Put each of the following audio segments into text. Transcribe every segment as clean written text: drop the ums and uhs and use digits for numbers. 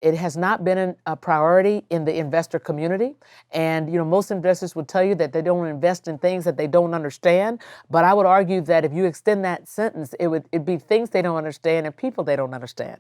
It has not been a priority in the investor community. And, most investors would tell you that they don't invest in things that they don't understand. But I would argue that if you extend that sentence, it'd be things they don't understand and people they don't understand.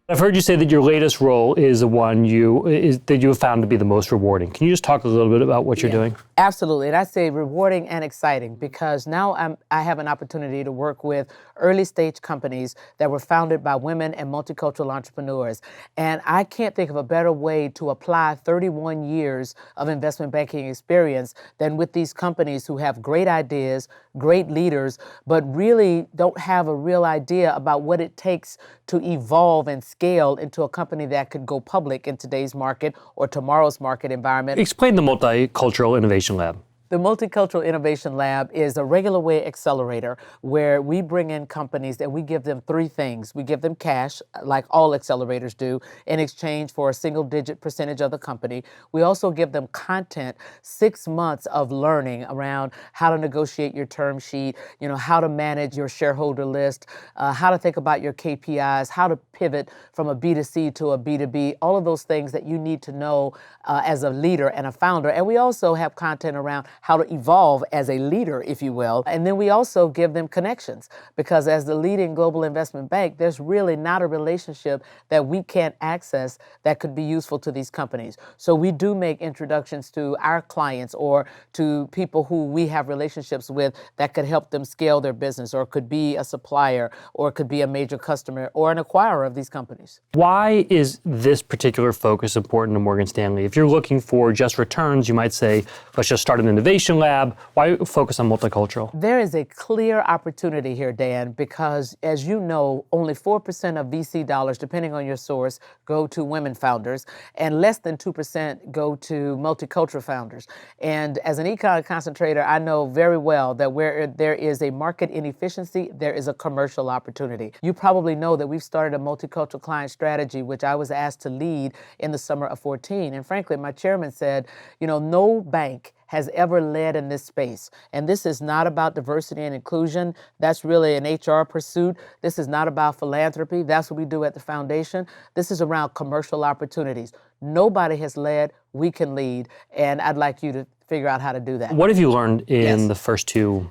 I've heard you say that your latest role is the one that you have found to be the most rewarding. Can you just talk a little bit about what you're doing? Absolutely. And I say rewarding and exciting because now I have an opportunity to work with early stage companies that were founded by women and multicultural entrepreneurs. And I can't think of a better way to apply 31 years of investment banking experience than with these companies who have great ideas, great leaders, but really don't have a real idea about what it takes to evolve and scale into a company that could go public in today's market or tomorrow's market environment. Explain the Multicultural Innovation Lab. The Multicultural Innovation Lab is a regular way accelerator where we bring in companies and we give them three things. We give them cash, like all accelerators do, in exchange for a single-digit percentage of the company. We also give them content, 6 months of learning around how to negotiate your term sheet, how to manage your shareholder list, how to think about your KPIs, how to pivot from a B2C to a B2B, all of those things that you need to know as a leader and a founder. And we also have content around how to evolve as a leader, if you will. And then we also give them connections because as the leading global investment bank, there's really not a relationship that we can't access that could be useful to these companies. So we do make introductions to our clients or to people who we have relationships with that could help them scale their business or could be a supplier or could be a major customer or an acquirer of these companies. Why is this particular focus important to Morgan Stanley? If you're looking for just returns, you might say, let's just start an innovation lab. Why focus on multicultural? There is a clear opportunity here, Dan, because as you know, only 4% of VC dollars, depending on your source, go to women founders, and less than 2% go to multicultural founders. And as an econ concentrator, I know very well that where there is a market inefficiency, there is a commercial opportunity. You probably know that we've started a multicultural client strategy, which I was asked to lead in the summer of 2014. And frankly, my chairman said, no bank has ever led in this space. And this is not about diversity and inclusion. That's really an HR pursuit. This is not about philanthropy. That's what we do at the foundation. This is around commercial opportunities. Nobody has led, we can lead. And I'd like you to figure out how to do that. What have you learned in the first two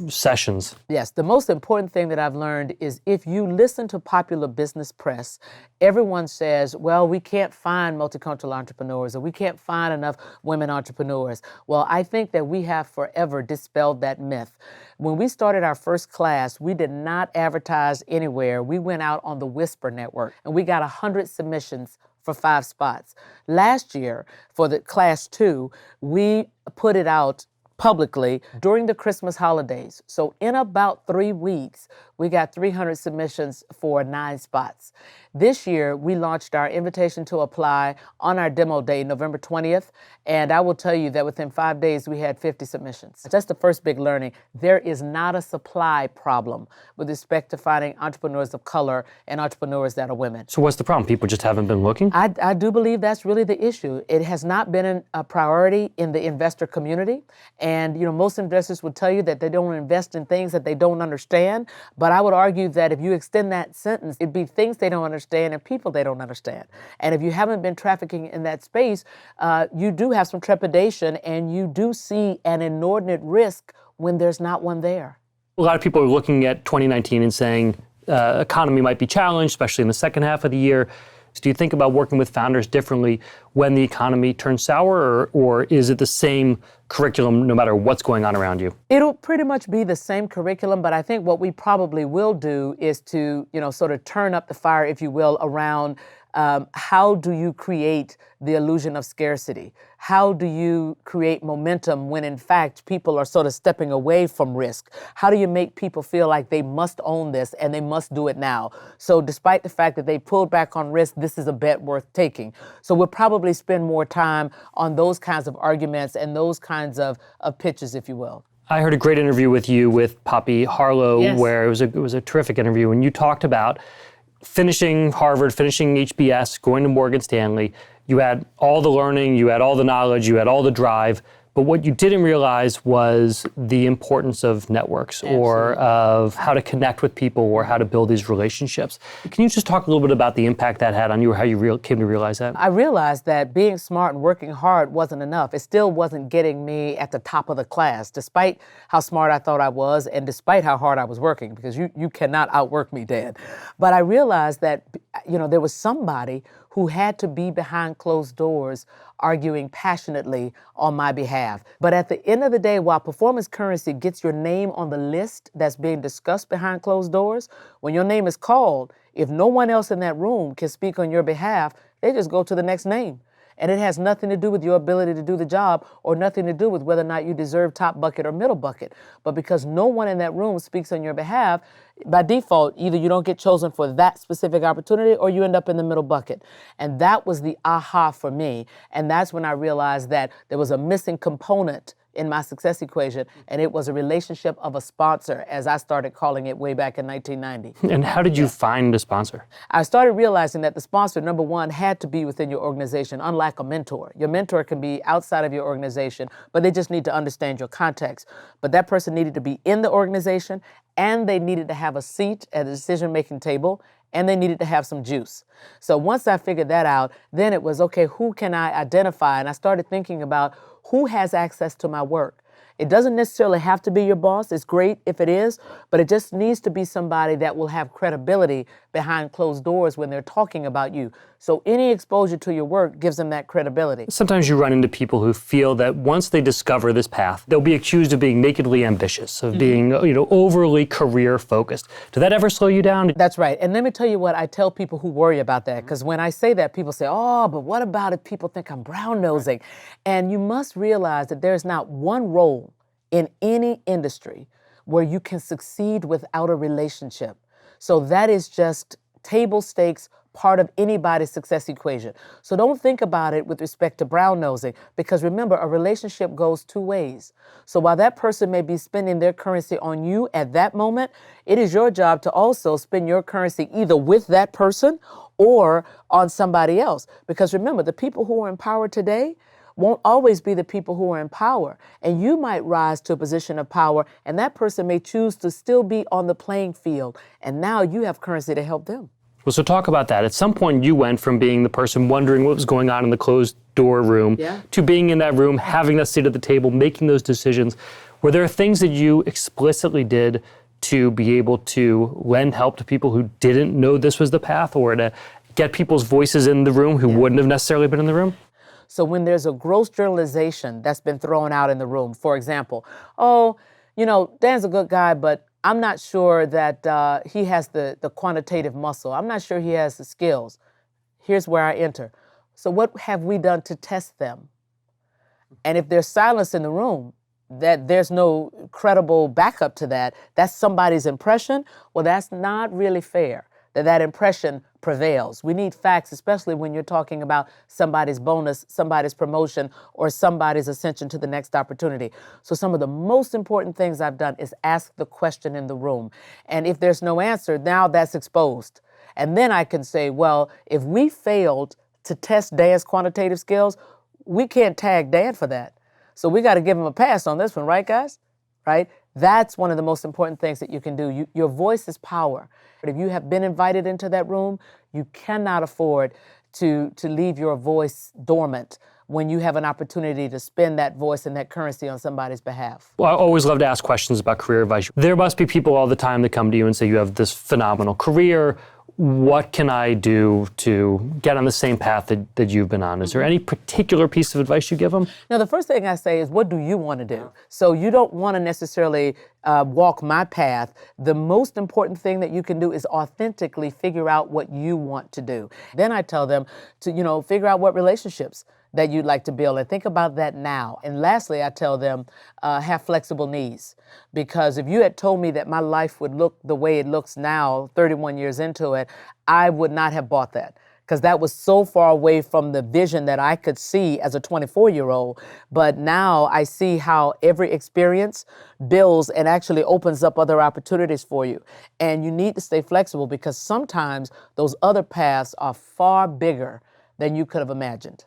sessions? Yes, the most important thing that I've learned is if you listen to popular business press, everyone says, well, we can't find multicultural entrepreneurs or we can't find enough women entrepreneurs. Well, I think that we have forever dispelled that myth. When we started our first class, we did not advertise anywhere. We went out on the Whisper Network and we got 100 submissions for 5 spots. Last year, for the class 2, we put it out publicly during the Christmas holidays. So in about 3 weeks, we got 300 submissions for 9 spots. This year, we launched our invitation to apply on our demo day, November 20th. And I will tell you that within 5 days, we had 50 submissions. That's the first big learning. There is not a supply problem with respect to finding entrepreneurs of color and entrepreneurs that are women. So what's the problem? People just haven't been looking? I do believe that's really the issue. It has not been a priority in the investor community. And, most investors would tell you that they don't invest in things that they don't understand. But I would argue that if you extend that sentence, it'd be things they don't understand and people they don't understand. And if you haven't been trafficking in that space, you do have some trepidation and you do see an inordinate risk when there's not one there. A lot of people are looking at 2019 and saying economy might be challenged, especially in the second half of the year. So do you think about working with founders differently when the economy turns sour, or is it the same curriculum no matter what's going on around you? It'll pretty much be the same curriculum, but I think what we probably will do is to, sort of turn up the fire, if you will, around how do you create the illusion of scarcity? How do you create momentum when in fact people are sort of stepping away from risk? How do you make people feel like they must own this and they must do it now? So despite the fact that they pulled back on risk, this is a bet worth taking. So we'll probably spend more time on those kinds of arguments and those kinds of pitches, if you will. I heard a great interview with you with Poppy Harlow, where it was a terrific interview, and you talked about finishing Harvard, finishing HBS, going to Morgan Stanley. You had all the learning, you had all the knowledge, you had all the drive, But what you didn't realize was the importance of networks or of how to connect with people or how to build these relationships. Can you just talk a little bit about the impact that had on you or how you came to realize that? I realized that being smart and working hard wasn't enough. It still wasn't getting me at the top of the class, despite how smart I thought I was and despite how hard I was working, because you cannot outwork me, Dan. But I realized that, there was somebody who had to be behind closed doors arguing passionately on my behalf. But at the end of the day, while performance currency gets your name on the list that's being discussed behind closed doors, when your name is called, if no one else in that room can speak on your behalf, they just go to the next name. And it has nothing to do with your ability to do the job or nothing to do with whether or not you deserve top bucket or middle bucket. But because no one in that room speaks on your behalf, by default, either you don't get chosen for that specific opportunity or you end up in the middle bucket. And that was the aha for me. And that's when I realized that there was a missing component in my success equation, and it was a relationship of a sponsor, as I started calling it way back in 1990. And how did you find a sponsor? I started realizing that the sponsor, number one, had to be within your organization, unlike a mentor. Your mentor can be outside of your organization, but they just need to understand your context. But that person needed to be in the organization, and they needed to have a seat at the decision-making table, and they needed to have some juice. So once I figured that out, then it was, okay, who can I identify? And I started thinking about who has access to my work. It doesn't necessarily have to be your boss. It's great if it is, but it just needs to be somebody that will have credibility behind closed doors when they're talking about you. So any exposure to your work gives them that credibility. Sometimes you run into people who feel that once they discover this path, they'll be accused of being nakedly ambitious, of being, overly career focused. Did that ever slow you down? That's right. And let me tell you what I tell people who worry about that, because when I say that, people say, oh, but what about if people think I'm brown-nosing? And you must realize that there's not one role in any industry where you can succeed without a relationship. So that is just table stakes, part of anybody's success equation. So don't think about it with respect to brown-nosing, because remember, a relationship goes two ways. So while that person may be spending their currency on you at that moment, it is your job to also spend your currency either with that person or on somebody else. Because remember, the people who are in power today won't always be the people who are in power. And you might rise to a position of power, and that person may choose to still be on the playing field. And now you have currency to help them. Well, so talk about that. At some point, you went from being the person wondering what was going on in the closed door room to being in that room, having that seat at the table, making those decisions. Were there things that you explicitly did to be able to lend help to people who didn't know this was the path, or to get people's voices in the room who wouldn't have necessarily been in the room? So when there's a gross generalization that's been thrown out in the room, for example, oh, Dan's a good guy, but I'm not sure that he has the quantitative muscle. I'm not sure he has the skills. Here's where I enter. So what have we done to test them? And if there's silence in the room, that there's no credible backup to that, that's somebody's impression, well, that's not really fair. That impression prevails. We need facts, especially when you're talking about somebody's bonus, somebody's promotion, or somebody's ascension to the next opportunity. So some of the most important things I've done is ask the question in the room. And if there's no answer, now that's exposed. And then I can say, well, if we failed to test Dan's quantitative skills, we can't tag Dan for that. So we got to give him a pass on this one, right, guys? Right? That's one of the most important things that you can do. Your voice is power. If you have been invited into that room, you cannot afford to leave your voice dormant when you have an opportunity to spend that voice and that currency on somebody's behalf. Well, I always love to ask questions about career advice. There must be people all the time that come to you and say, you have this phenomenal career. What can I do to get on the same path that you've been on? Is there any particular piece of advice you give them? Now, the first thing I say is, what do you want to do? So you don't want to necessarily walk my path. The most important thing that you can do is authentically figure out what you want to do. Then I tell them to, figure out what relationships that you'd like to build, and think about that now. And lastly, I tell them, have flexible knees. Because if you had told me that my life would look the way it looks now, 31 years into it, I would not have bought that. Because that was so far away from the vision that I could see as a 24-year-old. But now I see how every experience builds and actually opens up other opportunities for you. And you need to stay flexible, because sometimes those other paths are far bigger than you could have imagined.